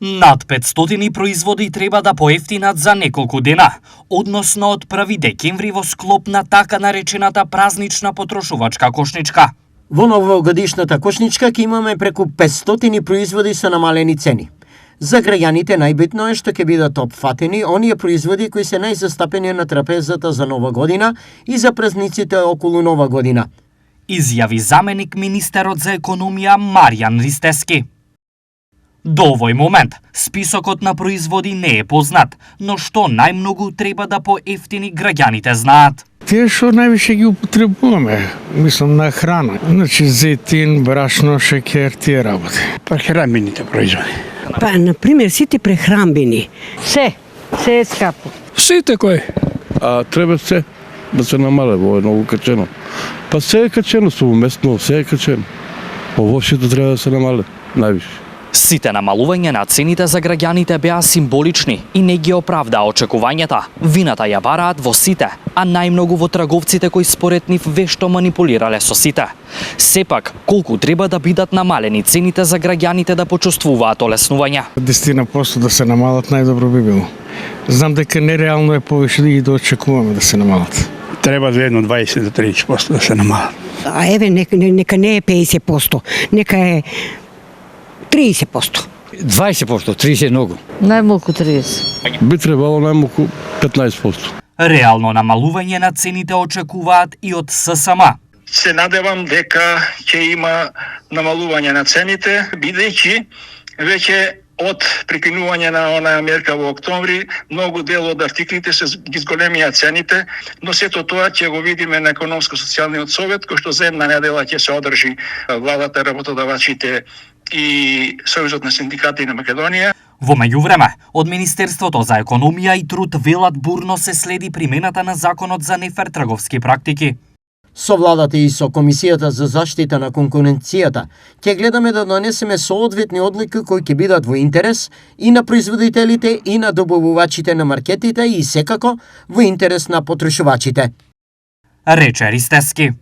Над 500 производи треба да поевтинат за неколку дена, односно од 1 декември во склоп на така наречената празнична потрошувачка кошничка. Во новогодишната кошничка ќе имаме преку 500 производи со намалени цени. За граѓаните најбитно е што ќе бидат опфатени оние производи кои се најзастапени на трапезата за Нова година и за празниците околу Нова година, изјави заменик министерот за економија Маријан Ристески. До овој момент, списокот на производи не е познат, но што најмногу треба да поевтини граѓаните знаат. Тие што највише ги употребуваме, мислам на храна, значи зетин, брашно, шекер, тие работи. Прехранбените производи. Например, сите прехранбени. Се е скапо. Сите кои? Треба се да се намале, во е многу качено. Па се е качено, совместно, се е качено. Овошето треба да се намале, највише. Сите намалување на цените за граѓаните беа символични и не ги оправдаа очекувањата. Вината ја бараат во сите, а најмногу во трговците кои според нив вешто манипулирале со сите. Сепак, колку треба да бидат намалени цените за граѓаните да почувствуваат олеснување? 10% да се намалат најдобро би било. Знам дека нереално е повеќе да ги да очекуваме да се намалат. Треба едно 20 до 30% да се намалат. Еве, нека не е 50%, нека е 30%. 20%, 30 многу. Најмалку 30. Би требало најмалку 15%. Реално намалување на цените очекуваат и од ССМ. Се надевам дека ќе има намалување на цените, бидејќи веќе од прекинување на онаа мерка во октомври, многу дел од артиклите се ги зголемија цените, но сето тоа ќе го видиме на економско-социјалниот совет, кој што за една недела ќе се одржи владата, работодавачите и Сојузот на синдикати на Македонија. Во меѓувреме, од Министерството за економија и труд велат бурно се следи примената на законот за нефер трговски практики. Со владата и со Комисијата за заштита на конкуренцијата ќе гледаме да донесеме соодветни одлуки кои ќе бидат во интерес и на производителите и на добавувачите на маркетите и секако во интерес на потрошувачите, рече Ристески.